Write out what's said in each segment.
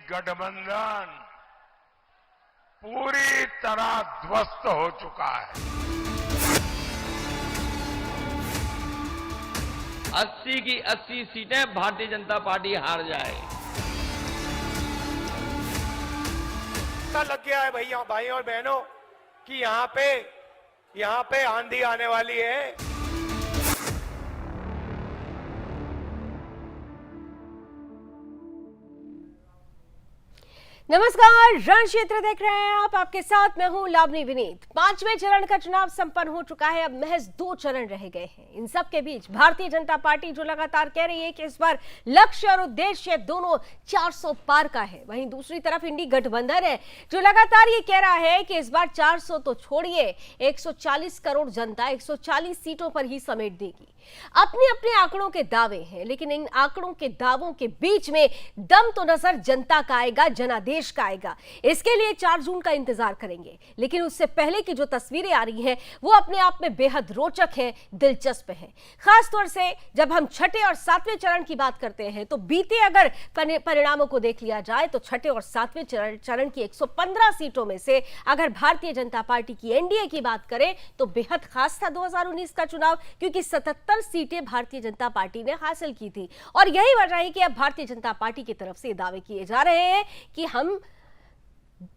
गठबंधन पूरी तरह ध्वस्त हो चुका है। 80 की 80 सीटें भारतीय जनता पार्टी हार जाए। पता लग गया है भैया, भाई और बहनों, कि यहाँ पे आंधी आने वाली है। नमस्कार, रण क्षेत्र देख रहे हैं आप। आपके साथ मैं हूं लावनी विनीत। 5वें चरण का चुनाव संपन्न हो चुका है। अब महज 2 चरण रह गए हैं। इन सब के बीच भारतीय जनता पार्टी जो लगातार कह रही है कि इस बार लक्ष्य और उद्देश्य दोनों 400 पार का है, वहीं दूसरी तरफ इंडी गठबंधन है जो लगातार ये कह रहा है कि इस बार 400 तो छोड़िए, 140 करोड़ जनता 140 सीटों पर ही समेट देगी। अपने अपने आंकड़ों के दावे हैं, लेकिन इन आंकड़ों के दावों के बीच में दम तो नजर जनता का आएगा, जनादेश का आएगा। इसके लिए 4 जून का इंतजार करेंगे, लेकिन उससे पहले की जो तस्वीरें आ रही हैं वो अपने आप में बेहद रोचक है, दिलचस्प है। खासतौर से जब हम छठे और 7वें चरण की बात करते हैं तो बीते अगर परिणामों को देख लिया जाए तो छठे और 7वें चरण की 115 सीटों में से अगर भारतीय जनता पार्टी की एनडीए की बात करें तो बेहद खास था 2019 का चुनाव, क्योंकि 77 सीटें भारतीय जनता पार्टी ने हासिल की थी। और यही वजह है कि अब भारतीय जनता पार्टी की तरफ से दावे किए जा रहे हैं कि हम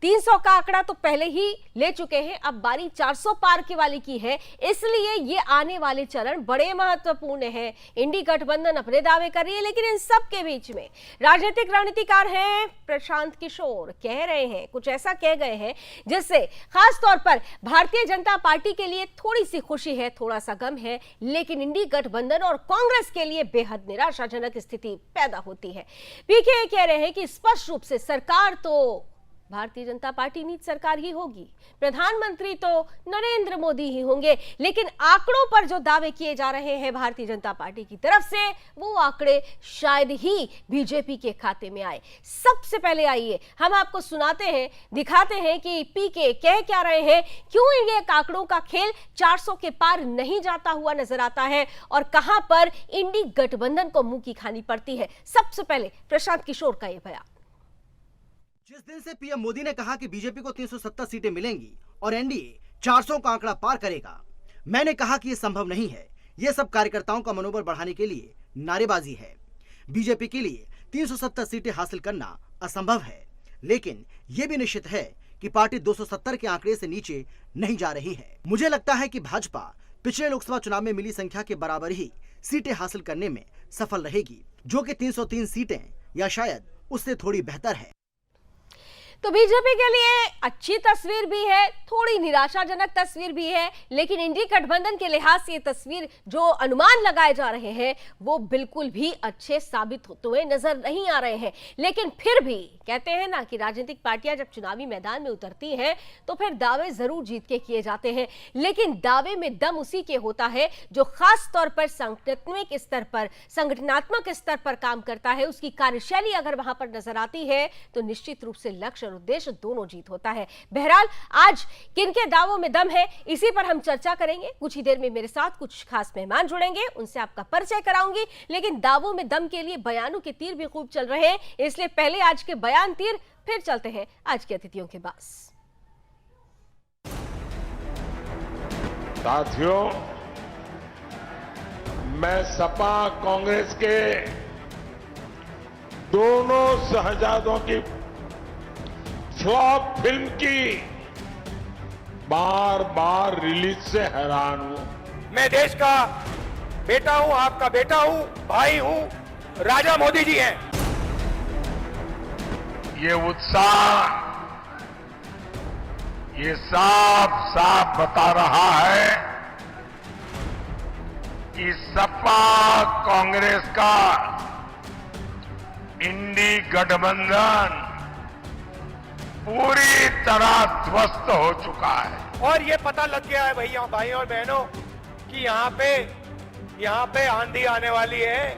300 का आंकड़ा तो पहले ही ले चुके हैं, अब बारी 400 पार की वाली की है। इसलिए ये आने वाले चरण बड़े महत्वपूर्ण हैं। इंडी गठबंधन अपने दावे कर रही है, लेकिन इन सब के बीच में राजनीतिक रणनीतिकार हैं प्रशांत किशोर, कह रहे हैं, कुछ ऐसा कह गए हैं जिससे खास तौर पर भारतीय जनता पार्टी के लिए थोड़ी सी खुशी है, थोड़ा सा गम है, लेकिन इंडी गठबंधन और कांग्रेस के लिए बेहद निराशाजनक स्थिति पैदा होती है। पीके कह रहे हैं कि स्पष्ट रूप से सरकार तो भारतीय जनता पार्टी नीति सरकार ही होगी, प्रधानमंत्री तो नरेंद्र मोदी ही होंगे, लेकिन आंकड़ों पर जो दावे किए जा रहे हैं भारतीय जनता पार्टी की तरफ से वो आंकड़े शायद ही बीजेपी के खाते में आए। सबसे पहले आइए हम आपको सुनाते हैं, दिखाते हैं कि पीके कह क्या रहे हैं, क्यों ये आंकड़ों का खेल 400 के पार नहीं जाता हुआ नजर आता है और कहां पर इंडी गठबंधन को मुंह की खानी पड़ती है। सबसे पहले प्रशांत किशोर का यह बयान। जिस दिन से पीएम मोदी ने कहा कि बीजेपी को 370 सीटें मिलेंगी और एनडीए 400 का आंकड़ा पार करेगा, मैंने कहा कि यह संभव नहीं है। यह सब कार्यकर्ताओं का मनोबल बढ़ाने के लिए नारेबाजी है। बीजेपी के लिए 370 सीटें हासिल करना असंभव है, लेकिन यह भी निश्चित है कि पार्टी 270 के आंकड़े से नीचे नहीं जा रही है। मुझे लगता है कि भाजपा पिछले लोकसभा चुनाव में मिली संख्या के बराबर ही सीटें हासिल करने में सफल रहेगी, जो कि 303 सीटें या शायद उससे थोड़ी बेहतर है। तो बीजेपी के लिए अच्छी तस्वीर भी है, थोड़ी निराशाजनक तस्वीर भी है, लेकिन इंडी गठबंधन के लिहाज से ये तस्वीर जो अनुमान लगाए जा रहे हैं वो बिल्कुल भी अच्छे साबित होते हुए नजर नहीं आ रहे हैं। लेकिन फिर भी कहते हैं ना कि राजनीतिक पार्टियां जब चुनावी मैदान में उतरती हैं तो फिर दावे जरूर जीत के किए जाते हैं, लेकिन दावे में दम उसी के होता है जो खास तौर पर संगठनात्मक स्तर पर काम करता है। उसकी कार्यशैली अगर वहां पर नजर आती है तो निश्चित रूप से लक्ष्य उद्देश्य दोनों जीत होता है। बहरहाल आज किनके दावों में दम है, इसी पर हम चर्चा करेंगे। कुछ ही देर में मेरे साथ कुछ खास मेहमान जुड़ेंगे, उनसे आपका परिचय कराऊंगी, लेकिन दावों में दम के लिए बयानों के तीर भी खूब चल रहे हैं, इसलिए पहले आज के बयान तीर, फिर चलते हैं आज के अतिथियों के पास। साथियों, मैं सपा कांग्रेस के दोनों शहजादों की फ्लॉप फिल्म की बार बार रिलीज से हैरान हूं। मैं देश का बेटा हूं, आपका बेटा हूं, भाई हूं, राजा मोदी जी हैं। ये उत्साह ये साफ साफ बता रहा है कि सपा कांग्रेस का इंडी गठबंधन पूरी तरह ध्वस्त हो चुका है। और ये पता लग गया है भैया, भाई और बहनों, कि यहाँ पे आंधी आने वाली है।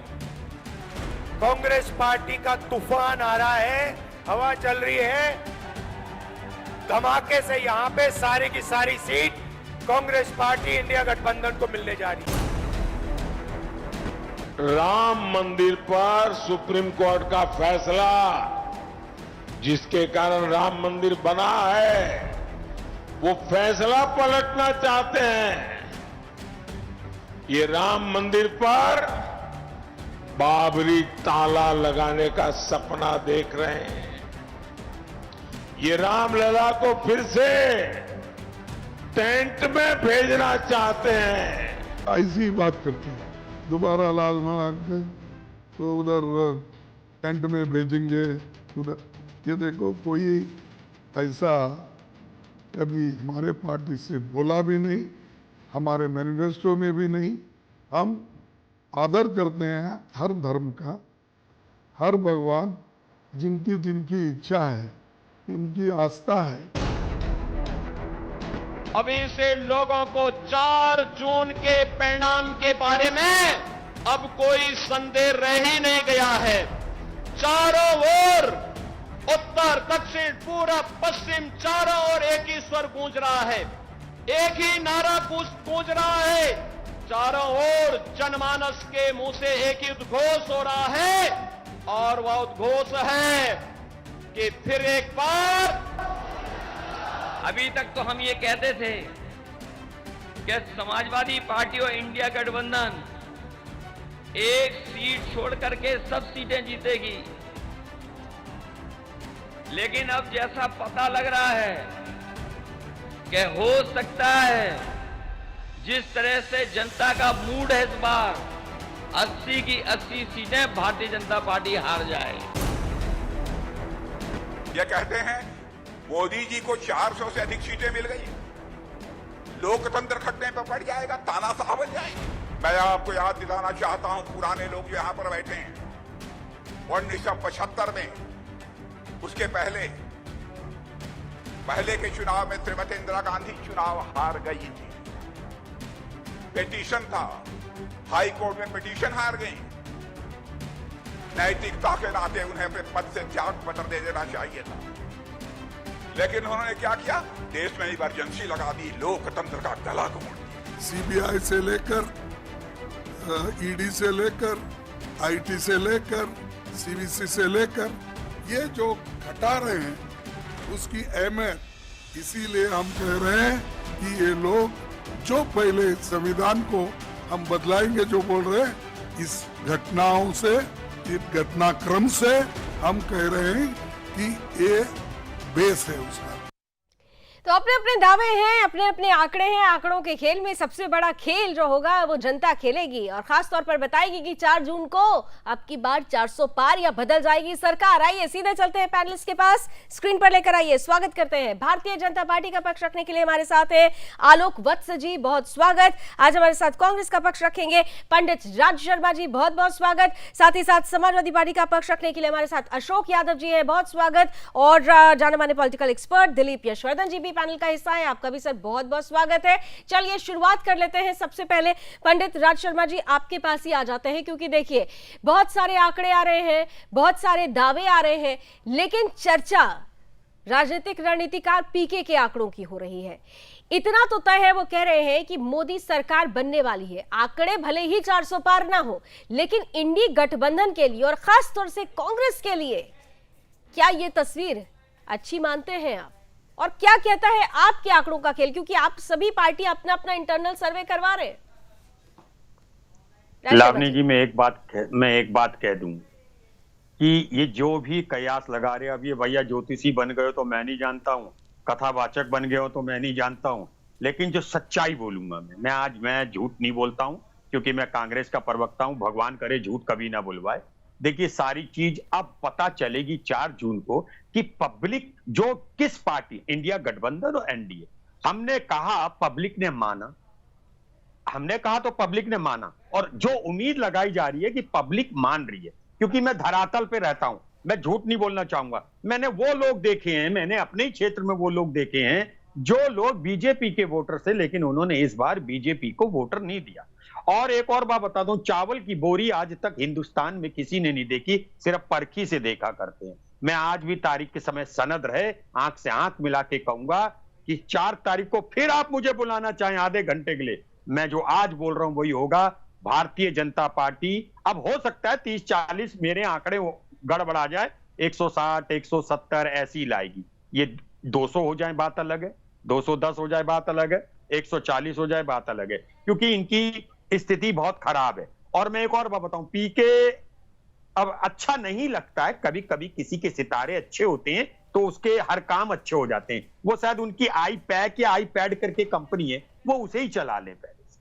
कांग्रेस पार्टी का तूफान आ रहा है, हवा चल रही है, धमाके से यहाँ पे सारी की सारी सीट कांग्रेस पार्टी इंडिया गठबंधन को मिलने जा रही है। राम मंदिर पर सुप्रीम कोर्ट का फैसला जिसके कारण राम मंदिर बना है, वो फैसला पलटना चाहते हैं। ये राम मंदिर पर बाबरी ताला लगाने का सपना देख रहे हैं। ये रामलला को फिर से टेंट में भेजना चाहते हैं। ऐसी बात करते हैं, दोबारा लाल मना के तो उधर टेंट में भेजेंगे उधर। ये देखो, कोई ऐसा कभी हमारे पार्टी से बोला भी नहीं, हमारे मैनिफेस्टो में भी नहीं। हम आदर करते हैं हर धर्म का, हर भगवान जिनकी जिनकी इच्छा है, उनकी आस्था है। अभी से लोगों को 4 जून के परिणाम के बारे में अब कोई संदेह रह ही नहीं गया है। चारों ओर, उत्तर, दक्षिण, पूरब, पश्चिम, चारों ओर एक ही स्वर गूंज रहा है, एक ही नारा गूंज रहा है। चारों ओर जनमानस के मुंह से एक ही उद्घोष हो रहा है, और वह उद्घोष है कि फिर एक बार। अभी तक तो हम ये कहते थे कि समाजवादी पार्टी और इंडिया गठबंधन एक सीट छोड़ करके सब सीटें जीतेगी, लेकिन अब जैसा पता लग रहा है कि हो सकता है जिस तरह से जनता का मूड है इस बार, 80 की 80 सीटें भारतीय जनता पार्टी हार जाए। ये कहते हैं मोदी जी को 400 से अधिक सीटें मिल गई, लोकतंत्र खतरे पर पड़ जाएगा, तानाशाह बन जाएगा। मैं आपको याद दिलाना चाहता हूं, पुराने लोग जो यहां पर बैठे हैं, 1975 में, उसके पहले के चुनाव में श्रीमती इंदिरा गांधी चुनाव हार गई थी। पिटीशन था, हाई कोर्ट में पिटीशन हार गई। नैतिकता के नाते उन्हें अपने पद से त्याग पत्र दे देना चाहिए था, लेकिन उन्होंने क्या किया? देश में इमरजेंसी लगा दी, लोकतंत्र का गला घोंट दिया। सीबीआई से लेकर ईडी से लेकर आईटी से लेकर सीवीसी से लेकर ये जो घटा रहे हैं उसकी अहमियत इसीलिए हम कह रहे हैं कि ये लोग जो पहले संविधान को हम बदलाएंगे जो बोल रहे हैं, इस घटनाओं से, इस घटनाक्रम से हम कह रहे हैं कि ये बेस है उसका। तो अपने अपने दावे हैं, अपने अपने आंकड़े हैं। आंकड़ों के खेल में सबसे बड़ा खेल जो होगा वो जनता खेलेगी और खास तौर पर बताएगी कि 4 जून को अब की बार 400 पार या बदल जाएगी सरकार। आइए सीधे चलते हैं पैनलिस्ट के पास, स्क्रीन पर लेकर आइए। स्वागत करते हैं भारतीय जनता पार्टी का पक्ष रखने के लिए हमारे साथ है आलोक वत्स जी, बहुत स्वागत। आज हमारे साथ कांग्रेस का पक्ष रखेंगे पंडित राज शर्मा जी, बहुत बहुत स्वागत। साथ ही साथ समाजवादी पार्टी का पक्ष रखने के लिए हमारे साथ अशोक यादव जी है, बहुत स्वागत। और जाने माने पॉलिटिकल एक्सपर्ट दिलीप यशवर्धन जी भी पैनल का हिस्सा है, आपका भी सर बहुत बहुत स्वागत है। चलिए शुरुआत कर लेते हैं। सबसे पहले पंडित राज शर्मा जी आपके पास ही आ जाते हैं, क्योंकि देखिए बहुत सारे आंकड़े आ रहे हैं, बहुत सारे दावे आ रहे हैं, लेकिन चर्चा राजनीतिक रणनीतिकार पीके के आंकड़ों की हो रही है। इतना तो तय है, वो कह रहे हैं कि मोदी सरकार बनने वाली है। आंकड़े भले ही 400 पार ना हो, लेकिन इंडी गठबंधन के लिए और खास तौर से कांग्रेस के लिए क्या ये तस्वीर अच्छी मानते हैं आप? और क्या कहता है आपके आंकड़ों का खेल, क्योंकि आप सभी पार्टी अपना अपना इंटरनल सर्वे करवा रहे हैं। लावनी जी, मैं एक बात कह दूं कि ये जो भी कयास लगा रहे, अब ये भैया ज्योतिषी बन गए हो तो मैं नहीं जानता हूं, कथावाचक बन गए हो तो मैं नहीं जानता हूं, लेकिन जो सच्चाई बोलूंगा मैं झूठ नहीं बोलता हूं, क्योंकि मैं कांग्रेस का प्रवक्ता हूं। भगवान करे झूठ कभी ना बुलवाए। देखिए, सारी चीज अब पता चलेगी 4 जून को कि पब्लिक जो किस पार्टी, इंडिया गठबंधन और एनडीए, हमने कहा पब्लिक ने माना, हमने कहा तो पब्लिक ने माना, और जो उम्मीद लगाई जा रही है कि पब्लिक मान रही है, क्योंकि मैं धरातल पे रहता हूं, मैं झूठ नहीं बोलना चाहूंगा। मैंने वो लोग देखे हैं, मैंने अपने ही क्षेत्र में वो लोग देखे हैं जो लोग बीजेपी के वोटर थे, लेकिन उन्होंने इस बार बीजेपी को वोटर नहीं दिया। और एक और बात बता दूं, चावल की बोरी आज तक हिंदुस्तान में किसी ने नहीं देखी, सिर्फ परखी से देखा करते हैं। मैं आज भी तारीख के समय सनद रहे, आंख से आंख मिला के कहूंगा कि 4 तारीख को फिर आप मुझे बुलाना चाहें आधे घंटे के लिए, मैं जो आज बोल रहा हूं वही होगा। भारतीय जनता पार्टी, अब हो सकता है 30-40 मेरे आंकड़े गड़बड़ा जाए, 160, 170 ऐसी लाएगी। ये 200 हो जाए बात अलग है, 210 हो जाए बात अलग है, 140 हो जाए बात अलग है, क्योंकि इनकी स्थिति बहुत खराब है। और मैं एक और बात बताऊं, पीके अब अच्छा नहीं लगता है, कभी कभी किसी के सितारे अच्छे होते हैं तो उसके हर काम अच्छे हो जाते हैं। वो शायद उनकी आई पैक या आई पैड करके कंपनी है, वो उसे ही चला ले, पहले से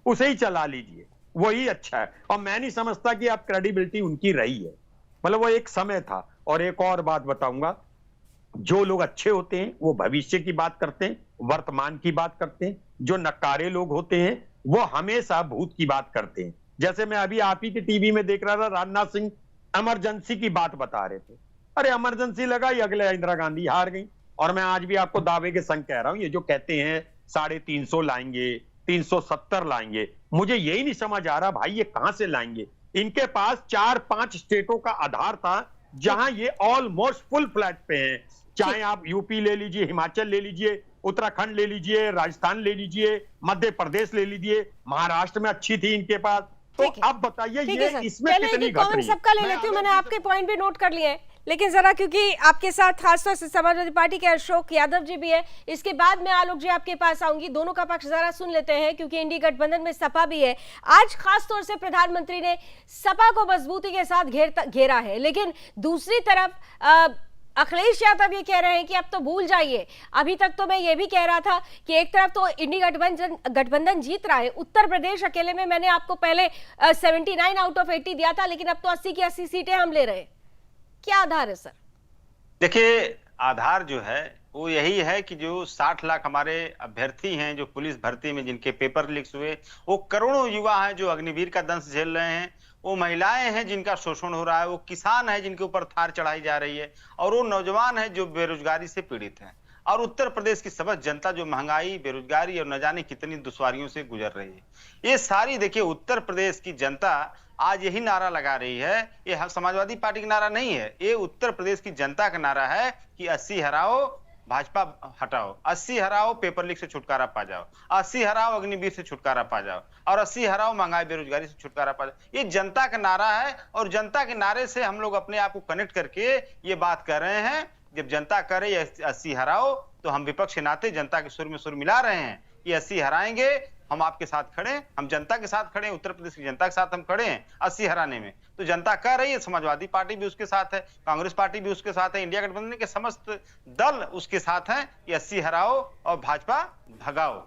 उसे ही चला लीजिए, वही अच्छा है। और मैं नहीं समझता कि अब क्रेडिबिलिटी उनकी रही है, मतलब वो एक समय था। और एक और बात बताऊंगा, जो लोग अच्छे होते हैं वो भविष्य की बात करते हैं, वर्तमान की बात करते हैं। जो नकारे लोग होते हैं वो हमेशा भूत की बात करते हैं। जैसे मैं अभी आप ही के टीवी में देख रहा था, राजनाथ सिंह इमरजेंसी की बात बता रहे थे। अरे इमरजेंसी लगाई, अगले इंदिरा गांधी हार गई। और मैं आज भी आपको दावे के संग कह रहा हूं, ये जो कहते हैं 350 लाएंगे, 370 लाएंगे, मुझे यही नहीं समझ आ रहा भाई ये कहां से लाएंगे। इनके पास 4-5 स्टेटों का आधार था जहां ये ऑलमोस्ट फुल फ्लैट पे हैं। चाहे आप यूपी ले लीजिए, हिमाचल ले लीजिए, उत्तराखंड ले लीजिए, राजस्थान ले लीजिए, मध्य प्रदेश ले लीजिए, महाराष्ट्र में अच्छी थी इनके पास। तो अब बताइए ये इसमें कितनी घट रही है। सबका ले लेती हूँ, मैंने आपके पॉइंट भी नोट कर लिए हैं, लेकिन जरा क्योंकि आपके साथ खासतौर से समाजवादी पार्टी के अशोक यादव जी भी है, इसके बाद मैं आलोक जी आपके पास आऊंगी। दोनों का पक्ष जरा सुन लेते हैं, क्योंकि इंडी गठबंधन में सपा भी है। आज खासतौर से प्रधानमंत्री ने सपा को मजबूती के साथ घेरा है, लेकिन दूसरी तरफ अखिलेश यादव ये कह रहे हैं कि अब तो भूल जाइए। अभी तक तो मैं ये भी कह रहा था कि एक तरफ तो इंडी गठबंधन जीत रहा है, उत्तर प्रदेश अकेले में मैंने आपको पहले 79 आउट ऑफ 80 दिया था, लेकिन अब तो 80 की 80 सीटें हम ले रहे हैं। क्या आधार है सर? देखिए, आधार जो है वो यही है कि जो 60 लाख हमारे अभ्यर्थी हैं जो पुलिस भर्ती में जिनके पेपर लीक्स हुए, वो करोड़ों युवा हैं जो अग्निवीर का दंश झेल रहे हैं, वो महिलाएं हैं जिनका शोषण हो रहा है, वो किसान हैं जिनके ऊपर थार चढ़ाई जा रही है, और वो नौजवान हैं जो बेरोजगारी से पीड़ित हैं, और उत्तर प्रदेश की समस्त जनता जो महंगाई, बेरोजगारी और न जाने कितनी दुश्वारियों से गुजर रही है। ये सारी देखिए उत्तर प्रदेश की जनता आज यही नारा लगा रही है, ये समाजवादी पार्टी का नारा नहीं है, ये उत्तर प्रदेश की जनता का नारा है कि 80 हराओ, भाजपा हटाओ, 80 हराओ, पेपर लीक से छुटकारा पा जाओ, 80 हराओ, अग्निवीर से छुटकारा पा जाओ, और 80 हराओ, महंगाई बेरोजगारी से छुटकारा पा जाओ। ये जनता का नारा है, और जनता के नारे से हम लोग अपने आप को कनेक्ट करके ये बात कर रहे हैं। जब जनता करे 80 हराओ, तो हम विपक्ष के नाते जनता के सुर में सुर मिला रहे हैं कि 80 हराएंगे, हम आपके साथ खड़े, हम जनता के साथ खड़े हैं, उत्तर प्रदेश की जनता के साथ हम खड़े हैं 80 हराने में। तो जनता कह रही है, समाजवादी पार्टी भी उसके साथ है, कांग्रेस पार्टी भी उसके साथ है, इंडिया गठबंधन के समस्त दल उसके साथ हैं कि 80 हराओ और भाजपा भगाओ।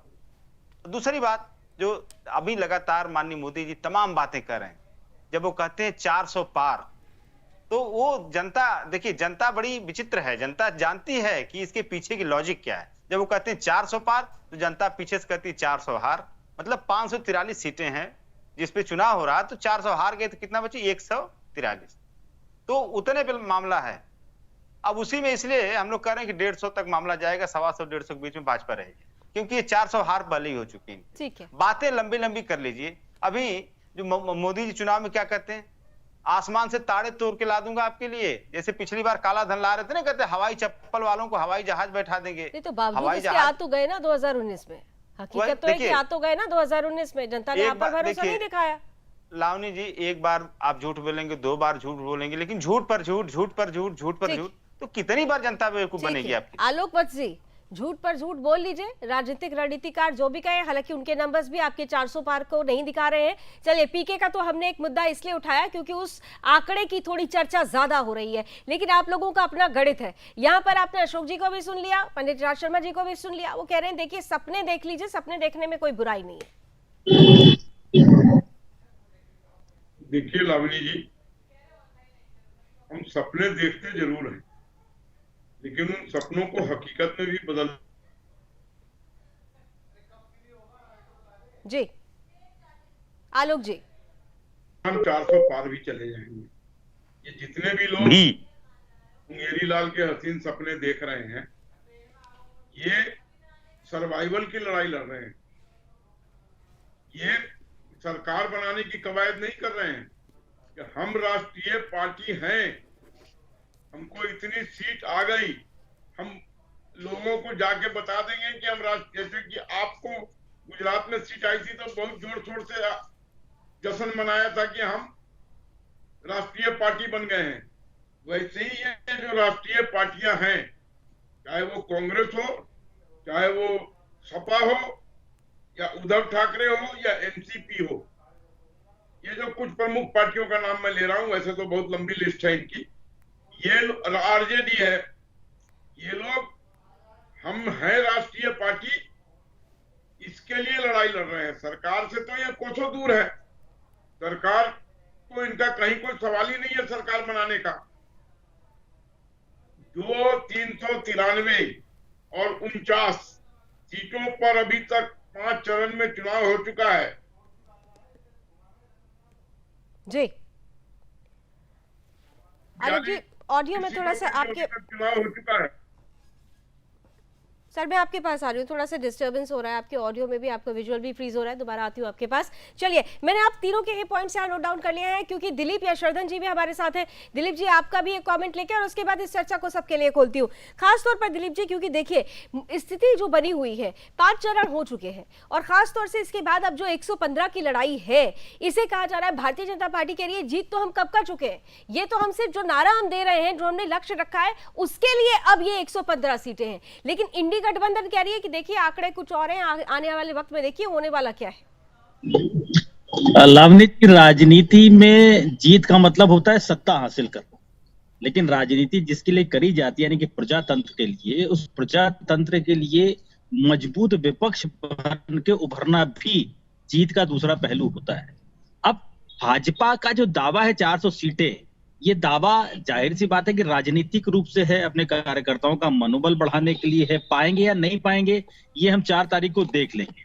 दूसरी बात, जो अभी लगातार माननीय मोदी जी तमाम बातें कर रहे हैं, जब वो कहते हैं 400 पार, तो वो जनता, देखिए जनता बड़ी विचित्र है, जनता जानती है कि इसके पीछे की लॉजिक क्या है। जब वो कहते हैं 400 पार, तो जनता पीछे से कहती है 400 हार, मतलब 543 सीटें हैं जिसपे चुनाव हो रहा है, तो 400 हार गए तो कितना बची? 143। तो उतने पे मामला है। अब उसी में इसलिए हम लोग कह रहे हैं कि 150 तक मामला जाएगा, 125-150 के बीच में भाजपा रहेगी, क्योंकि ये 400 हार पहले ही हो चुकी है। ठीक है, बातें लंबी लंबी कर लीजिए। अभी जो मोदी जी चुनाव में क्या कहते हैं, आसमान से ताड़े तोड़ के ला दूंगा आपके लिए, जैसे पिछली बार काला धन ला रहे थे ना, कहते हवाई चप्पल वालों को हवाई जहाज बैठा देंगे। नहीं तो बावजूद इसके आ तो गए ना 2019 में, हकीकत तो है कि आ तो गए ना 2019 में, जनता ने आप पर भरोसा नहीं दिखाया। लावनी जी, एक बार आप झूठ बोलेंगे, 2 बार झूठ बोलेंगे, लेकिन झूठ पर झूठ, झूठ पर झूठ, झूठ पर झूठ, तो कितनी बार जनता बेवकूफ बनेगी आपकी? आलोक वत्स जी, झूठ पर झूठ बोल लीजिए, राजनीतिक रणनीतिकार जो भी कहे, हालांकि उनके नंबर्स भी आपके 400 पार को नहीं दिखा रहे हैं। चलिए, पीके का तो हमने एक मुद्दा इसलिए उठाया क्योंकि उस आंकड़े की थोड़ी चर्चा ज्यादा हो रही है, लेकिन आप लोगों का अपना गणित है। यहाँ पर आपने अशोक जी को भी सुन लिया, पंडित राज शर्मा जी को भी सुन लिया, वो कह रहे हैं देखिए सपने देख लीजिए, सपने देखने में कोई बुराई नहीं है। देखिए लावनी जी, हम सपने देखते जरूर हैं, लेकिन उन सपनों को हकीकत में भी बदल। जी आलोक जी, हम 400 पार भी चले जाएंगे। ये जितने भी लोग मुंगेरी लाल के हसीन सपने देख रहे हैं, ये सर्वाइवल की लड़ाई लड़ रहे हैं, ये सरकार बनाने की कवायद नहीं कर रहे हैं कि हम राष्ट्रीय पार्टी हैं, हमको इतनी सीट आ गई, हम लोगों को जाके बता देंगे कि हम जैसे कि आपको गुजरात में सीट आई थी तो बहुत जोर शोर से जश्न मनाया था कि हम राष्ट्रीय पार्टी बन गए हैं, वैसे ही ये जो राष्ट्रीय पार्टियां हैं, चाहे वो कांग्रेस हो, चाहे वो सपा हो, या उद्धव ठाकरे हो, या एनसीपी हो, ये जो कुछ प्रमुख पार्टियों का नाम मैं ले रहा हूं, वैसे तो बहुत लंबी लिस्ट है इनकी, ये आरजेडी है, ये लोग हम हैं राष्ट्रीय पार्टी, इसके लिए लड़ाई लड़ रहे हैं। सरकार से तो ये कोसों दूर है, सरकार को इनका कहीं कोई सवाल ही नहीं है सरकार बनाने का। जो 393 और 49 सीटों पर अभी तक 5 चरण में चुनाव हो चुका है। जी आलोक जी, ऑडियो में थोड़ा सा आपके चुनाव हो चुका है। सर मैं आपके पास आ रही हूँ, थोड़ा सा डिस्टर्बेंस हो रहा है आपके ऑडियो में भी, आपका विजुअल भी फ्रीज हो रहा है। दोबारा आती हूँ आपके पास। चलिए, मैंने आप तीनों के ये पॉइंट्स यहाँ नोट डाउन कर लिए हैं, क्योंकि दिलीप यशवर्धन जी भी हमारे साथ हैं। दिलीप जी, आपका भी एक कमेंट लेके और उसके बाद इस चर्चा को सबके लिए खोलती हूँ। खासतौर पर दिलीप जी, क्योंकि देखिए स्थिति जो बनी हुई है, 5 चरण हो चुके हैं, और खासतौर से इसके बाद अब जो 115 की लड़ाई है, इसे कहा जा रहा है भारतीय जनता पार्टी के लिए जीत तो हम कब कर चुके हैं। ये तो हम सिर्फ जो नारा हम दे रहे हैं, जो हमने लक्ष्य रखा है, उसके लिए अब ये 115 सीटें हैं। लेकिन इंडी गठबंधन कह रही है कि देखिए आंकड़े कुछ और हैं, आने वाले वक्त में देखिए होने वाला क्या है। लावनी की राजनीति में जीत का मतलब होता है सत्ता हासिल करना, लेकिन राजनीति जिसके लिए करी जाती है, यानी कि प्रजातंत्र के लिए, उस प्रजातंत्र के लिए मजबूत विपक्ष बन के उभरना भी जीत का दूसरा पहलू होता है। अब भाजपा का जो दावा है 400 सीटें, ये दावा जाहिर सी बात है कि राजनीतिक रूप से है, अपने कार्यकर्ताओं का मनोबल बढ़ाने के लिए है। पाएंगे या नहीं पाएंगे, ये हम 4 तारीख को देख लेंगे।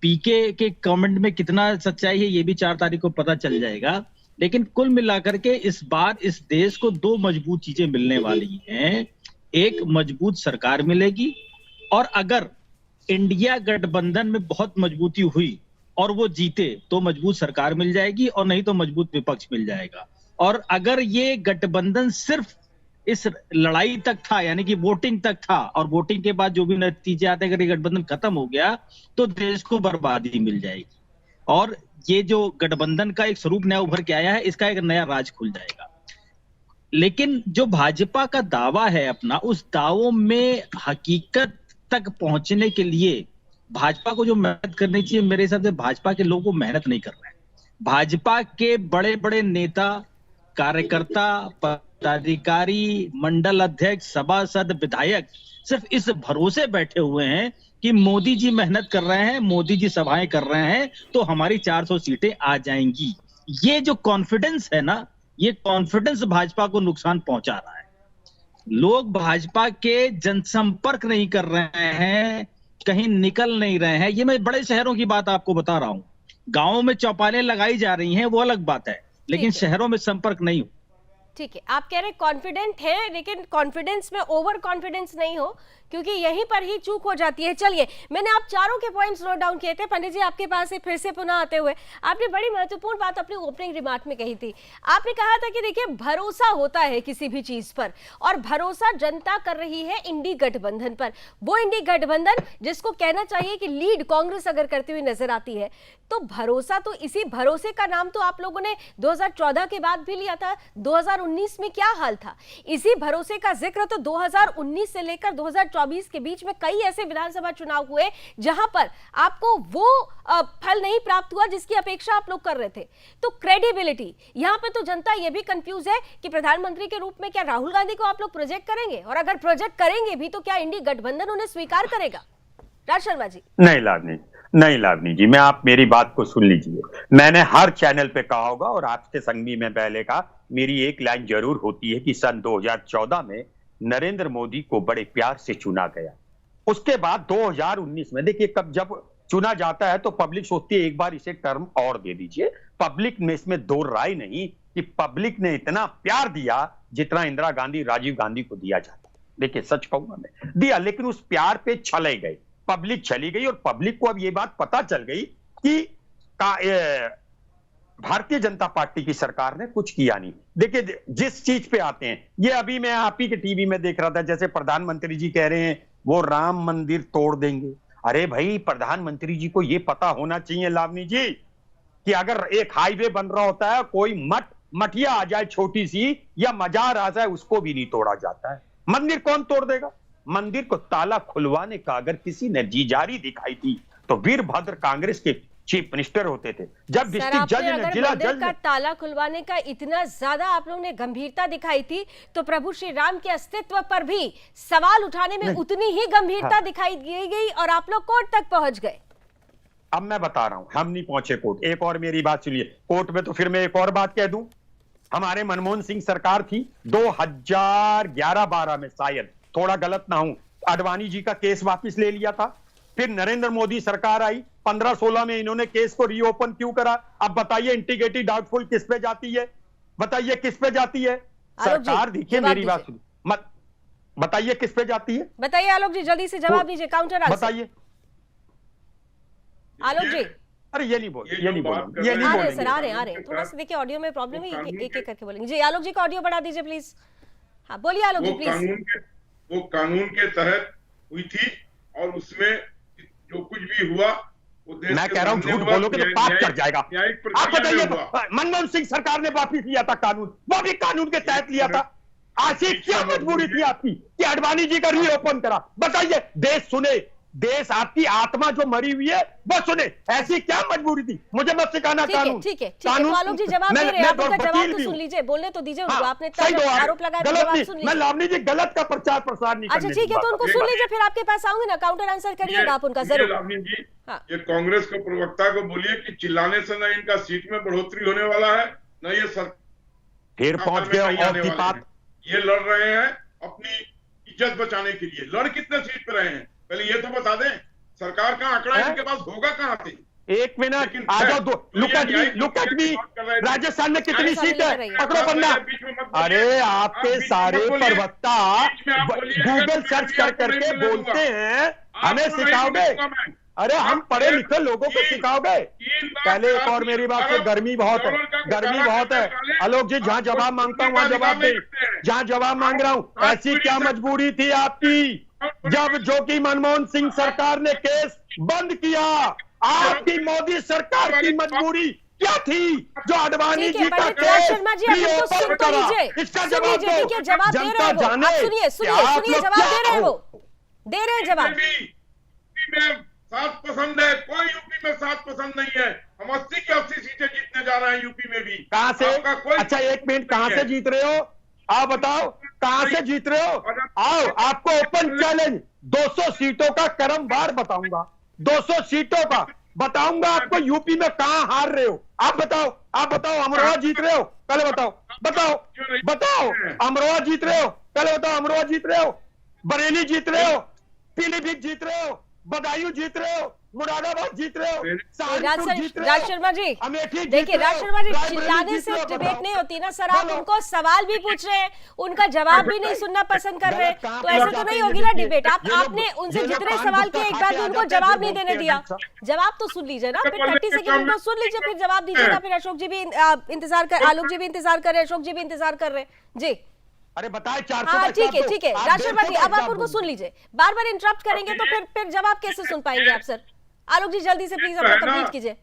पीके के कमेंट में कितना सच्चाई है, ये भी 4 तारीख को पता चल जाएगा। लेकिन कुल मिलाकर के इस बार इस देश को 2 मजबूत चीजें मिलने वाली हैं। एक, मजबूत सरकार मिलेगी, और अगर इंडिया गठबंधन में बहुत मजबूती हुई और वो जीते तो मजबूत सरकार मिल जाएगी, और नहीं तो मजबूत विपक्ष मिल जाएगा। और अगर ये गठबंधन सिर्फ इस लड़ाई तक था, यानी कि वोटिंग तक था, और वोटिंग के बाद जो भी नतीजे आते हैं, अगर ये गठबंधन खत्म हो गया तो देश को बर्बादी मिल जाएगी, और ये जो गठबंधन का एक स्वरूप नया उभर के आया है, इसका एक नया राज खुल जाएगा। लेकिन जो भाजपा का दावा है अपना, उस दावों में हकीकत तक पहुंचने के लिए भाजपा को जो मेहनत करनी चाहिए, मेरे हिसाब से भाजपा के लोगों को मेहनत नहीं कर रहे हैं। भाजपा के बड़े बड़े नेता, कार्यकर्ता, पदाधिकारी, मंडल अध्यक्ष, सभासद, विधायक सिर्फ इस भरोसे बैठे हुए हैं कि मोदी जी मेहनत कर रहे हैं, मोदी जी सभाएं कर रहे हैं, तो हमारी 400 सीटें आ जाएंगी। ये जो कॉन्फिडेंस है ना, ये कॉन्फिडेंस भाजपा को नुकसान पहुंचा रहा है। लोग भाजपा के जनसंपर्क नहीं कर रहे हैं, कहीं निकल नहीं रहे हैं। ये मैं बड़े शहरों की बात आपको बता रहा हूं। गांवों में चौपालें लगाई जा रही हैं, वो अलग बात है, लेकिन शहरों में संपर्क नहीं हो। ठीक है, आप कह रहे कॉन्फिडेंट है, लेकिन कॉन्फिडेंस में ओवर कॉन्फिडेंस नहीं हो, क्योंकि यहीं पर ही चूक हो जाती है। चलिए, मैंने आप चारों के पॉइंट्स नोट डाउन किए थे। पंडित जी, आपके पास से फिर से पुनः आते हुए, आपने बड़ी महत्वपूर्ण बात अपनी ओपनिंग रिमार्क में कही थी। आपने कहा था कि देखिए भरोसा होता है किसी भी चीज पर, और भरोसा जनता कर रही है इंडी गठबंधन पर। वो इंडी गठबंधन जिसको कहना चाहिए कि लीड कांग्रेस अगर करती हुई नजर आती है, तो भरोसा तो इसी भरोसे का नाम तो आप लोगों ने 2014 के बाद भी लिया था। 2019 में क्या हाल था? इसी भरोसे का जिक्र तो 2019 से लेकर 2024 के बीच में कई ऐसे विधानसभा चुनाव हुए जहां पर आपको वो फल नहीं प्राप्त हुआ जिसकी अपेक्षा आप लोग कर रहे थे। तो क्रेडिबिलिटी, यहां पे तो जनता ये भी कंफ्यूज है कि प्रधानमंत्री के रूप में क्या राहुल गांधी को आप लोग प्रोजेक्ट करेंगे, और अगर प्रोजेक्ट करेंगे भी तो क्या इंडी गठबंधन उन्हें स्वीकार करेगा? राज शर्मा जी। नहीं लावनी जी, मैं आप मेरी बात को सुन लीजिए। मैंने हर चैनल पे कहा होगा, और आपके संग भी मैं पहले कहा, मेरी एक लाइन जरूर होती है कि सन 2014 में नरेंद्र मोदी को बड़े प्यार से चुना गया। उसके बाद 2019 में देखिए, कब जब चुना जाता है तो पब्लिक सोचती है एक बार इसे टर्म और दे दीजिए। पब्लिक में इसमें दो राय नहीं कि पब्लिक ने इतना प्यार दिया जितना इंदिरा गांधी, राजीव गांधी को दिया जाता। देखिए, सच कहूंगा मैं, दिया, लेकिन उस प्यार पे चले गए, पब्लिक चली गई, और पब्लिक को अब ये बात पता चल गई कि भारतीय जनता पार्टी की सरकार ने कुछ किया नहीं। देखिए, जिस चीज पे आते हैं, ये अभी मैं आप ही के टीवी में देख रहा था, जैसे प्रधानमंत्री जी कह रहे हैं वो राम मंदिर तोड़ देंगे। अरे भाई, प्रधानमंत्री जी को ये पता होना चाहिए लावनी जी कि अगर एक हाईवे बन रहा होता है, कोई मठ मठिया आ जाए छोटी सी या मजार आ जाए, उसको भी नहीं तोड़ा जाता है। मंदिर कौन तोड़ देगा? मंदिर को ताला खुलवाने का अगर किसी ने जी जारी दिखाई थी तो वीरभद्र कांग्रेस के चीफ मिनिस्टर होते थे। जब डिस्ट्रिक्ट जज ने, जिला जज का ताला खुलवाने का इतना ज्यादा आप लोगों ने गंभीरता दिखाई थी, तो प्रभु श्री राम के अस्तित्व पर भी सवाल उठाने में उतनी ही गंभीरता दिखाई दी गई और आप लोग कोर्ट तक पहुंच गए। अब मैं बता रहा हूं, हम नहीं पहुंचे कोर्ट। एक और मेरी बात सुनिए, कोर्ट में तो फिर मैं एक और बात कह दूं, हमारे मनमोहन सिंह सरकार थी 2011-12 में, शायद थोड़ा गलत ना हूं, आडवाणी जी का केस वापस ले लिया था। फिर नरेंद्र मोदी सरकार आई 15-16 में, इन्होंने केस को रीओपन क्यों करा? अब बताइए इंटीग्रिटी डाउटफुल किस पे जाती है? बताइए किस पे जाती है सरकार? देखिए मेरी बात सुनिए, मत बताइए किस पे जाती है? बताइए आलोक जी, जल्दी से जवाब दीजिए, काउंटर आंसर बताइए आलोक जी। अरे ये नहीं बोल, ये नहीं बोल, ये नहीं आ रहे बोलेंगे। सर, आ रहे हैं थोड़ा सा देखिए ऑडियो में प्रॉब्लम है, एक एक करके बोलेंगे। जी आलोक जी का ऑडियो बढ़ा दीजिए प्लीज। हाँ बोलिए आलोक जी प्लीज। वो कानून के तहत हुई थी और उसमें जो कुछ भी हुआ वो देश मैं कह रहा हूं झूठ बोलोगे तो पाप कर जाएगा। आप बताइए, मनमोहन सिंह सरकार ने वापिस लिया था कानून, वो भी कानून के तहत लिया था। ऐसी क्या मजबूरी थी आपकी कि आडवाणी जी का रीओपन करा? बताइए, देश सुने, देश आपकी आत्मा जो मरी हुई है वो सुने, ऐसी क्या मजबूरी थी? मुझे मत सिखाना कानून। ठीक है तो आलोक जी जवाब दे रहे हैं, आप उनका जवाब तो सुन लीजिए, बोलने तो दीजिए उनको। आपने आरोप लगाया, जवाब सुन लीजिए। मैं लावनी जी गलत का प्रचार प्रसार नहीं। अच्छा ठीक है, तो उनको सुन लीजिए, फिर आपके पास आऊंगी ना, काउंटर आंसर करिएगा आप उनका जरूर। लावनी जी, ये कांग्रेस के प्रवक्ता को बोलिए कि चिल्लाने से न इनका सीट में बढ़ोतरी होने वाला है, न ये सर फिर पहुंच गए। ये लड़ रहे हैं अपनी इज्जत बचाने के लिए। लड़ कितने सीट पे रहे हैं पहले ये तो बता दें। सरकार का आंकड़ा इनके पास होगा कहां से? एक मिनट आ जाओ, लुक एट मी, राजस्थान में कितनी सीट है? पकड़ो पन्ना। अरे आपके सारे प्रवक्ता गूगल सर्च कर करके बोलते हैं, हमें सिखाओगे? अरे हम पढ़े लिखे लोगों को सिखाओगे? पहले एक और मेरी बात से, गर्मी बहुत है, गर्मी बहुत है। आलोक जी, जहां जवाब मांगता हूं वहां जवाब दे, जहां जवाब मांग रहा हूं। ऐसी क्या मजबूरी थी आपकी जब जो कि मनमोहन सिंह सरकार ने केस बंद किया? आपकी मोदी सरकार की मजबूरी क्या थी जो आडवाणी जी का केस रीओपन करा? इसका जवाब दो, जनता जाने। सुनिए जवाब दे रहे हैं वो, दे रहे हैं जवाब। साथ पसंद है, कोई यूपी में साथ पसंद नहीं है। हम 80 की 80 सीटें जीतने जा रहे हैं यूपी में भी। कहां से? अच्छा एक मिनट, कहां से जीत रहे हो आप बताओ, कहां से जीत रहे हो? आओ, आपको ओपन चैलेंज, 200 सीटों का क्रमवार बताऊंगा, 200 सीटों का बताऊंगा आपको। यूपी में कहां हार रहे हो आप बताओ, आप बताओ। अमरोहा जीत रहे हो, पहले बताओ, बताओ अमरोहा जीत रहे हो, पहले बताओ अमरोहा जीत रहे हो, बरेली जीत रहे हो, पीलीभीत जीत रहे हो, बदायूं जीत रहे हो, मुरादाबाद जीत रहे हो, सहारनपुर जीत रहे हो। राज शर्मा जी देखिए, राज शर्मा जी, चिल्लाने से डिबेट नहीं होती ना सर। आप उनको सवाल भी पूछ रहे हैं, उनका जवाब भी नहीं सुनना पसंद कर रहे, तो ऐसे तो नहीं होगी ना डिबेट। आपने उनसे जितने सवाल किए एक बार भी उनको जवाब नहीं देने दिया। जवाब तो सुन लीजिए ना, फिर 30 सेकंड उनको सुन लीजिए, फिर जवाब दीजिएगा। फिर अशोक जी भी इंतजार कर, आलोक जी भी इंतजार कर रहे, अशोक जी भी इंतजार कर रहे जी। अरे बताए 400। हाँ ठीक है राज शर्मा जी, अब आप उनको सुन लीजिए। बार बार इंटरप्ट करेंगे तो फिर जवाब कैसे सुन पाएंगे आप सर? आलोक जी जल्दी से प्लीज अपना कंप्लीट कीजिए।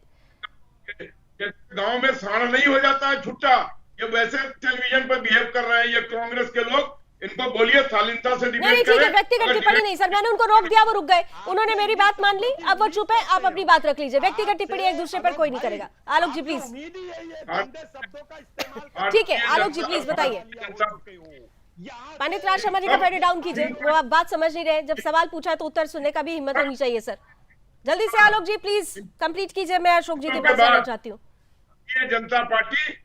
गांव में साड़ा नहीं हो जाता है छुट्टा, ये वैसे टेलीविजन पर बिहेव कर रहे हैं ये कांग्रेस के लोग। इनको बोलिए शालीनता से डिबेट नहीं, ठीक है, व्यक्तिगत टिप्पणी नहीं सर, मैंने उनको रोक दिया, वो रुक गए, उन्होंने मेरी बात मान ली, अब वो चुप है, आप अपनी बात रख लीजिए। व्यक्तिगत टिप्पणी एक दूसरे पर कोई नहीं करेगा। आलोक जी प्लीज। ठीक है आलोक जी प्लीज बताइए। पंडित राज शर्मा जी का फेडर डाउन कीजिए, वो आप बात समझ नहीं रहे। जब सवाल पूछा तो उत्तर सुनने का भी हिम्मत होनी चाहिए सर। जल्दी से आलोक जी प्लीज कंप्लीट कीजिए, मैं अशोक जी के पास जाना चाहती हूँ। जनता पार्टी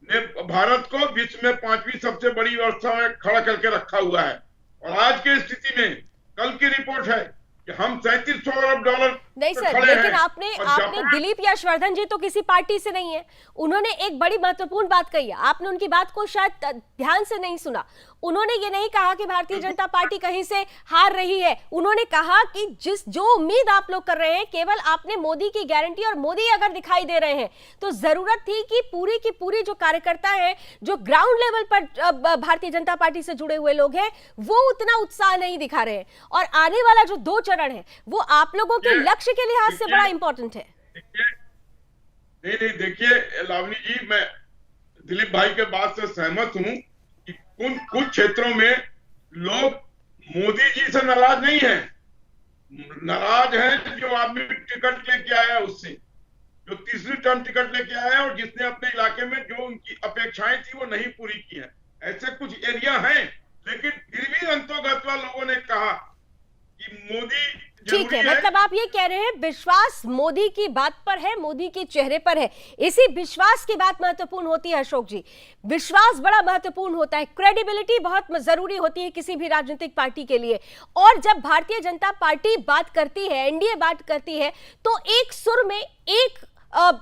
ने भारत को विश्व में 5वीं सबसे बड़ी व्यवस्था में खड़ा करके रखा हुआ है, और आज की स्थिति में कल की रिपोर्ट है कि हम 3700 अरब डॉलर नहीं सर, लेकिन आपने दिलीप यशवर्धन जी तो किसी पार्टी से नहीं है, उन्होंने एक बड़ी महत्वपूर्ण बात कही है, आपने उनकी बात को शायद ध्यान से नहीं सुना। उन्होंने ये नहीं कहा कि भारतीय जनता पार्टी कहीं से हार रही है, उन्होंने कहा कि जो उम्मीद आप लोग कर रहे हैं, केवल आपने मोदी की गारंटी और मोदी अगर दिखाई दे रहे हैं तो जरूरत थी कि पूरी की पूरी जो कार्यकर्ता है, जो ग्राउंड लेवल पर भारतीय जनता पार्टी से जुड़े हुए लोग हैं, वो उतना उत्साह नहीं दिखा रहे हैं। और आने वाला जो 2 चरण है वो आप लोगों के लक्ष्य के लिहाज से बड़ा इंपॉर्टेंट है। नहीं देखिए लावनी जी, मैं दिलीप भाई के बात से सहमत हूं कि कुछ क्षेत्रों में लोग मोदी जी से नाराज नहीं है, नाराज है जो आदमी टिकट लेके आया उससे, जो तीसरी टर्म टिकट लेके आया और जिसने अपने इलाके में जो उनकी अपेक्षाएं थी वो नहीं पूरी की है। ऐसे कुछ एरिया हैं, लेकिन फिर भी अंतोगत्वा लोगों ने कहा कि मोदी ठीक है, मतलब आप ये कह रहे हैं विश्वास मोदी की बात पर है, मोदी के चेहरे पर है। इसी विश्वास की बात महत्वपूर्ण होती है अशोक जी, विश्वास बड़ा महत्वपूर्ण होता है, क्रेडिबिलिटी बहुत जरूरी होती है किसी भी राजनीतिक पार्टी के लिए। और जब भारतीय जनता पार्टी बात करती है, एनडीए बात करती है, तो एक सुर में एक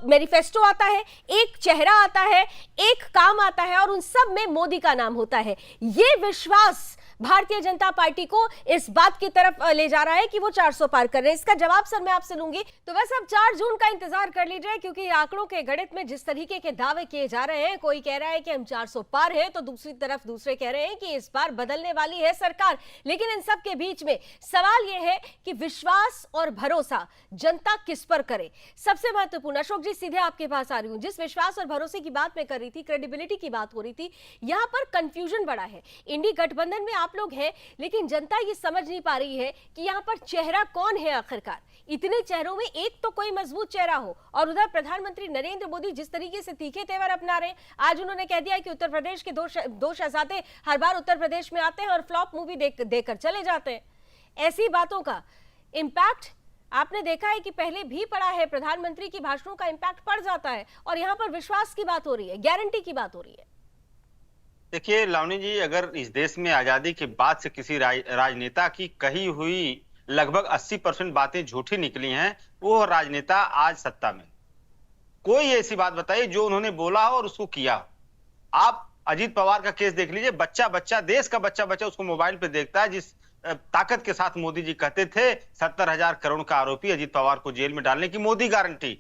मैनिफेस्टो आता है, एक चेहरा आता है, एक काम आता है और उन सब में मोदी का नाम होता है। ये विश्वास भारतीय जनता पार्टी को इस बात की तरफ ले जा रहा है कि वो 400 पार कर रहे हैं। इसका जवाब सर मैं आपसे लूंगी। तो बस अब 4 जून का इंतजार कर लीजिए, क्योंकि आंकड़ों के गणित में जिस तरीके के दावे किए जा रहे हैं, कोई कह रहा है कि हम 400 पार हैं, तो दूसरी तरफ दूसरे कह रहे हैं कि इस बार बदलने वाली है सरकार। लेकिन इन सब के बीच में सवाल यह है कि विश्वास और भरोसा जनता किस पर करे, सबसे महत्वपूर्ण। अशोक जी सीधे आपके पास आ रही हूं, जिस विश्वास और भरोसे की बात मैं कर रही थी, क्रेडिबिलिटी की बात हो रही थी, यहां पर कंफ्यूजन बड़ा है। इंडी गठबंधन में आप लोग हैं, लेकिन जनता ये समझ नहीं पा रही है कि यहां पर चेहरा कौन है आखिरकार। इतने चेहरों में एक तो कोई मजबूत चेहरा हो, और उधर प्रधानमंत्री नरेंद्र मोदी जिस तरीके से तीखे तेवर अपना रहे हैं, आज उन्होंने कह दिया कि उत्तर प्रदेश के दो शहजादे हर बार उत्तर प्रदेश में आते हैं और फ्लॉप मूवी देकर चले जाते हैं। ऐसी बातों का इंपैक्ट आपने देखा है कि पहले भी पड़ा है, प्रधानमंत्री की भाषणों का इंपैक्ट पड़ जाता है, और यहां पर विश्वास की बात हो रही है, गारंटी की बात हो रही है। देखिए लावनी जी, अगर इस देश में आजादी के बाद से किसी राजनेता की कही हुई लगभग 80% बातें झूठी निकली हैं, वो राजनेता आज सत्ता में। कोई ऐसी बात बताइए जो उन्होंने बोला हो और उसको किया हो। आप अजीत पवार का केस देख लीजिए, बच्चा देश का बच्चा उसको मोबाइल पे देखता है। जिस ताकत के साथ मोदी जी कहते थे 70,000 करोड़ का आरोपी अजीत पवार को जेल में डालने की मोदी गारंटी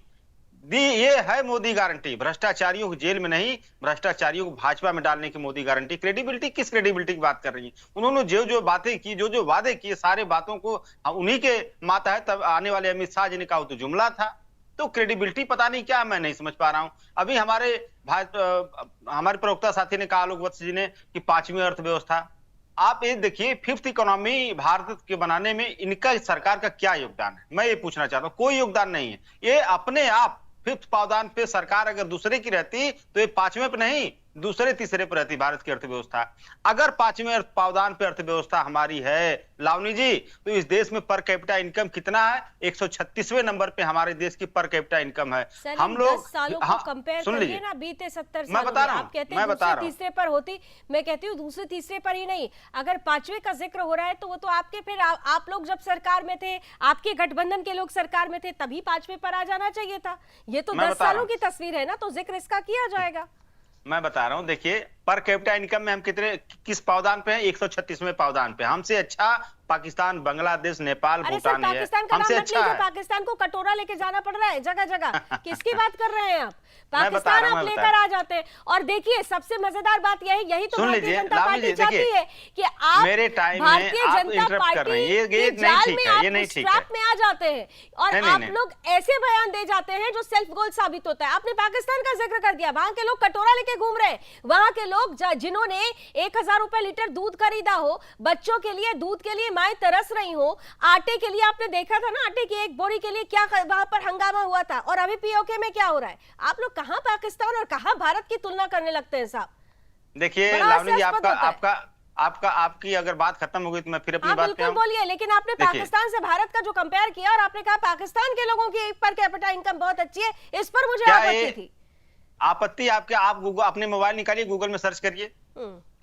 दी, ये है मोदी गारंटी। भ्रष्टाचारियों को जेल में नहीं, भ्रष्टाचारियों को भाजपा में डालने की मोदी गारंटी। क्रेडिबिलिटी, किस क्रेडिबिलिटी की बात कर रही है? उन्होंने जो बातें की, जो वादे किए, सारे बातों को उन्हीं के माता है। तब आने वाले अमित शाह जी ने कहा तो जुमला था। तो क्रेडिबिलिटी पता नहीं क्या, मैं नहीं समझ पा रहा हूं। अभी हमारे प्रवक्ता साथी ने कहा, आलोक वत्स जी ने, कि 5वीं अर्थव्यवस्था। आप ये देखिए, 5th इकोनॉमी भारत के बनाने में इनका सरकार का क्या योगदान है, मैं ये पूछना चाहता हूं। कोई योगदान नहीं है। ये अपने आप 5th पावदान पे सरकार अगर दूसरे की रहती तो ये 5वें पे नहीं, दूसरे तीसरे पर रहती भारत की अर्थव्यवस्था। अगर 5वें पावदान पे अर्थव्यवस्था हमारी है लावनी जी, तो इस देश में पर कैपिटा इनकम कितना है? 136वें नंबर पे हमारे देश की पर कैपिटा इनकम है। हम लोग सालों को कंपेयर करिए ना, बीते 70 सालों में आप कहते हैं दूसरे तीसरे पर होती, मैं कहती हूँ दूसरे तीसरे पर ही नहीं। अगर 5वें का जिक्र हो रहा है तो वो तो आपके, फिर आप लोग जब सरकार में थे, आपके गठबंधन के लोग सरकार में थे, तभी 5वें पर आ जाना चाहिए था। ये तो 10 सालों की तस्वीर है ना, तो जिक्र इसका किया जाएगा। मैं बता रहा हूं, देखिए पर कैपिटा इनकम में हम किस पावदान पे हैं? 136वें पावदान पे। हमसे अच्छा पाकिस्तान, बांग्लादेश, नेपाल, भूटान है। हमसे अच्छा है। पाकिस्तान को कटोरा लेके जाना पड़ रहा है जगह जगह। किसकी बात कर रहे हैं आप? पाकिस्तान आप लेकर आ जाते हैं। और देखिए सबसे मजेदार बात यह है, यही तो भारतीय जनता पार्टी चाहती है कि आप मेरे टाइम भारतीय जनता पार्टी के जाल में आप ट्रैप में आ जाते हैं, और आप लोग ऐसे बयान दे जाते हैं जो सेल्फ गोल साबित होता है। आपने पाकिस्तान का जिक्र कर दिया, वहां के लोग कटोरा लेके घूम रहे हैं। वहां के लोग जिन्होंने 1000 रुपए लीटर दूध खरीदा हो, बच्चों के लिए दूध के लिए माएं तरस रही हो, आटे के लिए आपने देखा था ना, आटे की एक बोरी के लिए क्या वहां पर हंगामा हुआ था, और अभी पीओके में क्या हो रहा है। आप लोग कहां पाकिस्तान और कहां भारत की तुलना करने लगते हैं साहब? देखिए लावनी जी, आपकी अगर बात खत्म हो गई तो मैं फिर अपनी बात पे बिल्कुल बोलिए। लेकिन आपने पाकिस्तान से भारत का जो कंपेयर किया, और आपने कहा पाकिस्तान के लोगों की पर कैपिटा इनकम बहुत अच्छी है, इस पर मुझे आपत्ति थी। आपत्ति आपके, आप गूगल अपने मोबाइल निकालिए, गूगल में सर्च करिए,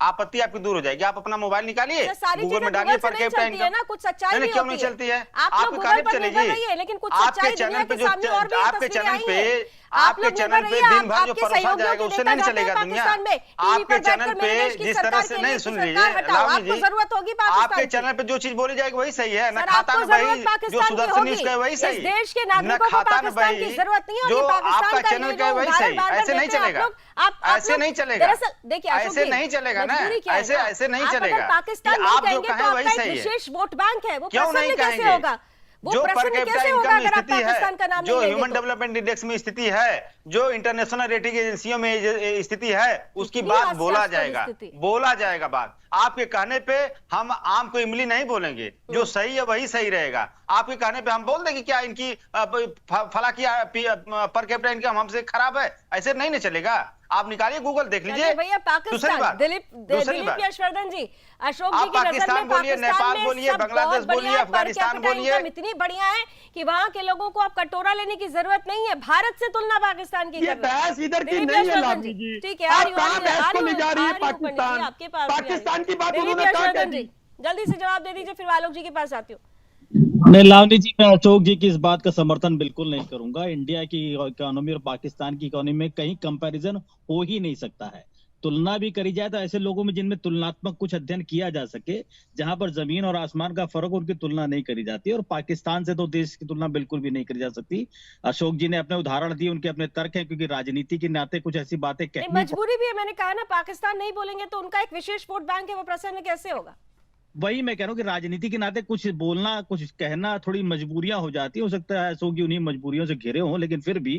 आपत्ति आपकी दूर हो जाएगी। आप अपना मोबाइल निकालिए, गूगल में डालिए पर कैपिटा इनकम। ना कुछ सच्चाई नहीं क्यों नहीं चलती है? आप गूगल पर निर्भर रहिए, लेकिन कुछ सच्चाई दुनिया के सामने और भी आपके चैनल पे दिन भर जो परोसा जाएगा उससे नहीं चलेगा दुनिया। आपके चैनल पे जिस तरह से, नहीं सुन लीजिए लावनी जी, आपके चैनल पे जो चीज बोली जाएगी वही सही है। न खाता न बही, जो सुदर्शन न्यूज का है वही सही, न खाता न बही, जो आपका चैनल का है वही सही। ऐसे नहीं चलेगा, ऐसे नहीं चलेगा, देखिए ऐसे नहीं चलेगा ना, ऐसे नहीं चलेगा। पाकिस्तान आप जो कहें वही सही है। विशेष वोट बैंक है, वो क्यों नहीं कैसे होगा? वो जो पर प्रश्न कैपिटा कैसे होगा इनकम में अगर आप स्थिति पाकिस्तान का है, नाम जो नहीं लेंगे ह्यूमन तो? डेवलपमेंट इंडेक्स में स्थिति है, जो इंटरनेशनल रेटिंग एजेंसियों में स्थिति है, उसकी इतनी बात बोला हास्यास्पद जाएगा, स्थिति। बोला जाएगा बात। आपके कहने पे हम आम को इमली नहीं बोलेंगे, जो सही है वही सही रहेगा। आपके कहने पे हम बोल देंगे क्या इनकी फला की पर कैपिटा इनकम हमसे खराब है, ऐसे नहीं चलेगा। आप निकालिए, गूगल देख लीजिए। भैया पाकिस्तान, दिलीप यशवर्धन जी, अशोक जी की नजर में बोलिए, नेपाल बोलिए, बांग्लादेश बोलिए, अफगानिस्तान बोलिए, इतनी बढ़िया है कि वहाँ के लोगों को आप कटोरा लेने की जरूरत नहीं है। भारत से तुलना पाकिस्तान की ये बहस इधर की नहीं है लाभनी जी। ठीक है, आप कहाँ बहस को ले जा रही है पाकिस्तान? आपके पास पाकिस्तान की बात दिलीप उन्होंने कहा यशवर्धन जी, जल्दी से जवाब दे दीजिए, फिर आलोक जी के पास आती हूँ। नहीं लावनी जी, मैं अशोक जी की इस बात का समर्थन बिल्कुल नहीं करूंगा। इंडिया की इकोनॉमी और पाकिस्तान की इकोनॉमी में कहीं कंपैरिजन हो ही नहीं सकता है। तुलना भी करी जाए तो ऐसे लोगों में जिनमें तुलनात्मक कुछ अध्ययन किया जा सके, जहां पर जमीन और आसमान का फर्क, उनकी तुलना नहीं करी जाती। और पाकिस्तान से तो देश की तुलना बिल्कुल भी नहीं करी जा सकती। अशोक जी ने अपने उदाहरण दिए, उनके अपने तर्क हैं, क्योंकि राजनीति के नाते कुछ ऐसी बातें कहनी मजबूरी भी है। मैंने कहा ना, पाकिस्तान नहीं बोलेंगे तो उनका एक विशेष वोट बैंक है, वो प्रसन्न कैसे होगा? वही मैं कह रहा हूँ कि राजनीति के नाते कुछ बोलना, कुछ कहना थोड़ी मजबूरियां हो जाती है। हो सकता है अशोक जी उन्हीं मजबूरियों से घिरे हों, लेकिन फिर भी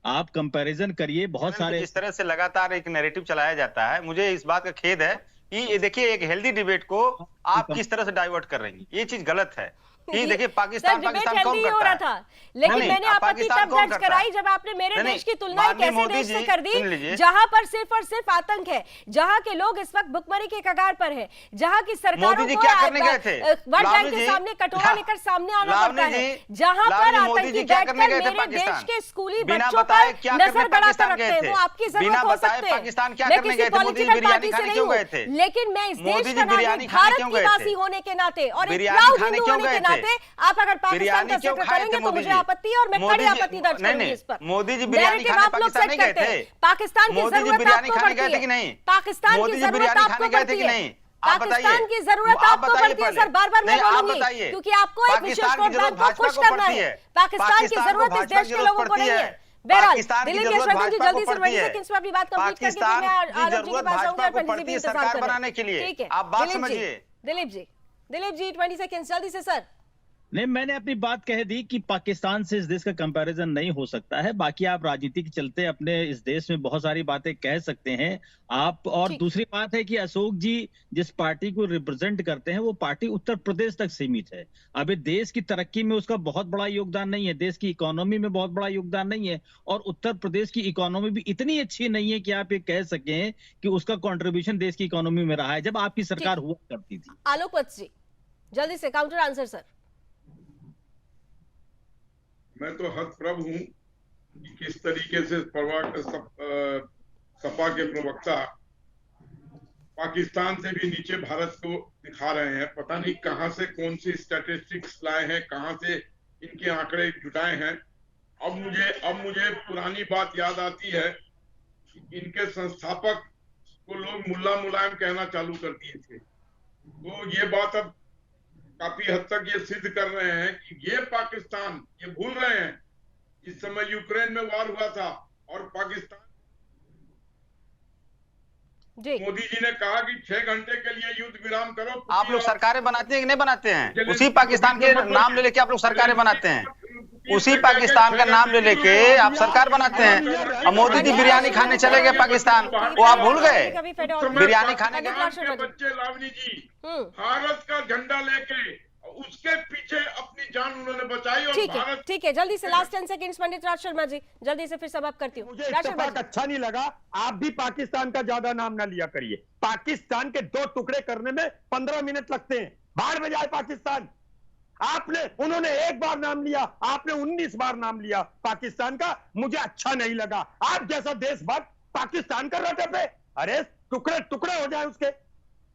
आप कंपैरिजन करिए। बहुत सारे इस तरह से लगातार एक नैरेटिव चलाया जाता है। मुझे इस बात का खेद है कि ये देखिए, एक हेल्दी डिबेट को आप किस तरह से डाइवर्ट कर रही हैं, ये चीज गलत है। कि देखिए पाकिस्तान कौन करता था, लेकिन मैंने आपत्ति तब दर्ज कराई जब आपने मेरे देश की तुलना एक ऐसे देश से कर दी जहां पर सिर्फ और सिर्फ आतंक है, जहां के लोग इस वक्त भुखमरी के कगार पर हैं, जहां की सरकारों को वर्ल्ड बैंक के सामने कटोरा लेकर सामने आना पड़ता है, जहां पर आतंकी बैठकर मेरे देश के स्कूली बच्चों पर नजर गड़ाकर रखते हैं। वो आपकी जरूरत हो सकते हैं, मैं किसी पॉलिटिकल पार्टी से नहीं हूं, लेकिन मैं इस देश का नागरिक, भारत की वासी होने के नाते और एक प्राउड हिंदू होने के नाते आप अगर पाकिस्तान का जिक्र करेंगे तो मुझे आपत्ति है और मैं कड़ी आपत्ति दर्ज करूंगी इस पर। मोदी जी बिरयानी खाने पाकिस्तान नहीं गए थे? पाकिस्तान की जरूरत आपको पड़ती है कि नहीं? पाकिस्तान की जरूरत आपको पड़ती है? पाकिस्तान की जरूरत आपको पड़ती है? सर बार बार मैं बोलूंगी, क्योंकि आपको एक विशेष वोट बैंक को खुश करना है। पाकिस्तान की जरूरत इस देश के लोगों को नहीं है। बहरहाल दिलीप यशवर्धन जी, जल्दी से रवैया से किस अपनी बात कंप्लीट करके फिर मैं आलोक जी के पास आऊंगा और पंडित जी भी इंतजार बनाने के लिए। ठीक है, आप बात समझिए। दिलीप जी 20 सेकंड जल्दी से। सर नहीं, मैंने अपनी बात कह दी कि पाकिस्तान से इस देश का कंपैरिजन नहीं हो सकता है। बाकी आप राजनीति के चलते अपने इस देश में बहुत सारी बातें कह सकते हैं आप। और दूसरी बात है कि अशोक जी जिस पार्टी को रिप्रेजेंट करते हैं वो पार्टी उत्तर प्रदेश तक सीमित है। अभी देश की तरक्की में उसका बहुत बड़ा योगदान नहीं है, देश की इकोनॉमी में बहुत बड़ा योगदान नहीं है, और उत्तर प्रदेश की इकोनॉमी भी इतनी अच्छी नहीं है कि आप ये कह सकें कि उसका कॉन्ट्रीब्यूशन देश की इकोनॉमी में रहा है जब आपकी सरकार हुआ करती थी। आलोक जी जल्दी से काउंटर आंसर। सर मैं तो हतप्रभ हूं कि किस तरीके से सपा के प्रवक्ता पाकिस्तान से भी नीचे भारत को दिखा रहे हैं। पता नहीं कहां से कौन सी स्टैटिस्टिक्स लाए हैं, कहां से इनके आंकड़े जुटाए हैं। अब मुझे पुरानी बात याद आती है कि इनके संस्थापक को लोग मुल्ला मुलायम कहना चालू कर दिए थे। तो ये बात अब काफी हद तक ये सिद्ध कर रहे हैं कि ये पाकिस्तान, ये भूल रहे हैं इस समय यूक्रेन में वार हुआ था और पाकिस्तान मोदी जी ने कहा कि 6 घंटे के लिए युद्ध विराम करो। आप लोग सरकारें बनाते हैं कि नहीं बनाते हैं? उसी पाकिस्तान के नाम ले लेके आप लोग सरकारें बनाते हैं, उसी पाकिस्तान का नाम ले लेके आप सरकार बनाते हैं। और मोदी जी बिरयानी खाने चले गए पाकिस्तान, वो आप भूल गए बिरयानी खाने के? बच्चे लावनी जी भारत का झंडा लेके उसके पीछे अपनी जान उन्होंने बचाई। और ठीक है, जल्दी से लास्ट 10 सेकंड्स पंडित राज शर्मा जी, जल्दी से फिर समाप्त करती हूँ। मुझे इत्तेफाक अच्छा नहीं लगा, आप भी पाकिस्तान का ज्यादा नाम ना लिया करिए। पाकिस्तान के 2 टुकड़े करने में 15 मिनट लगते हैं। बाढ़ में जाए पाकिस्तान। उन्होंने 1 बार नाम लिया, आपने 19 बार नाम लिया पाकिस्तान का। मुझे अच्छा नहीं लगा। आप जैसा देशभक्त पाकिस्तान का रटे पे, अरे टुकड़े टुकड़े हो जाए उसके।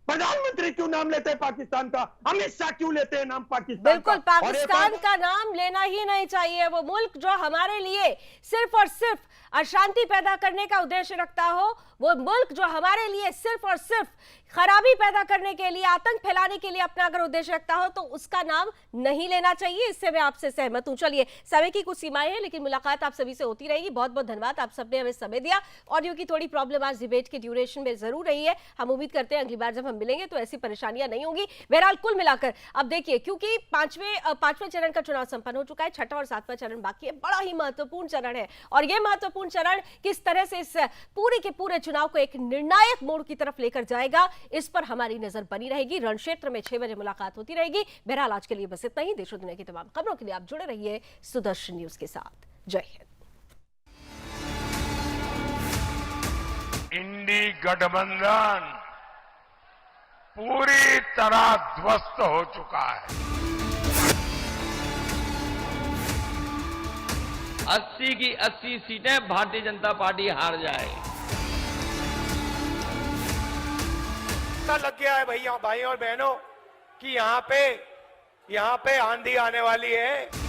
प्रधानमंत्री क्यों नाम लेते हैं पाकिस्तान का? अमित शाह क्यों लेते हैं नाम पाकिस्तान बिल्कुल का? पाकिस्तान का नाम लेना ही नहीं चाहिए। वो मुल्क जो हमारे लिए सिर्फ और सिर्फ अशांति पैदा करने का उद्देश्य रखता हो, वो मुल्क जो हमारे लिए सिर्फ और सिर्फ खराबी पैदा करने के लिए, आतंक फैलाने के लिए अपना अगर उद्देश्य रखता हो, तो उसका नाम नहीं लेना चाहिए। इससे मैं आपसे सहमत हूं। चलिए, समय की कुछ सीमाएं हैं, लेकिन मुलाकात आप सभी से होती रहेगी। बहुत बहुत धन्यवाद, आप सबने हमें समय दिया। ऑडियो की थोड़ी प्रॉब्लम आज डिबेट के ड्यूरेशन में जरूर रही है। हम उम्मीद करते हैं अगली बार जब हम सब मिलेंगे तो ऐसी परेशानियां नहीं होंगी। बहरहाल कुल मिलाकर अब देखिए, क्योंकि पांचवें चरण का चुनाव संपन्न हो चुका है, छठा और सातवां चरण बाकी है। बड़ा ही महत्वपूर्ण चरण है और यह महत्वपूर्ण चरण किस तरह से इस पूरे के पूरे चुनाव को एक निर्णायक मोड़ की तरफ लेकर जाएगा, इस पर हमारी नजर बनी रहेगी। रण क्षेत्र में 6 बजे मुलाकात होती रहेगी। बहरहाल आज के लिए बस इतना ही। देश और दुनिया की तमाम खबरों के लिए आप जुड़े रहिए सुदर्शन न्यूज के साथ। जय हिंद। इंडी गठबंधन पूरी तरह ध्वस्त हो चुका है। 80 की 80 सीटें भारतीय जनता पार्टी हार जाए। पता लग गया है भैया भाई और बहनों कि यहाँ पे आंधी आने वाली है।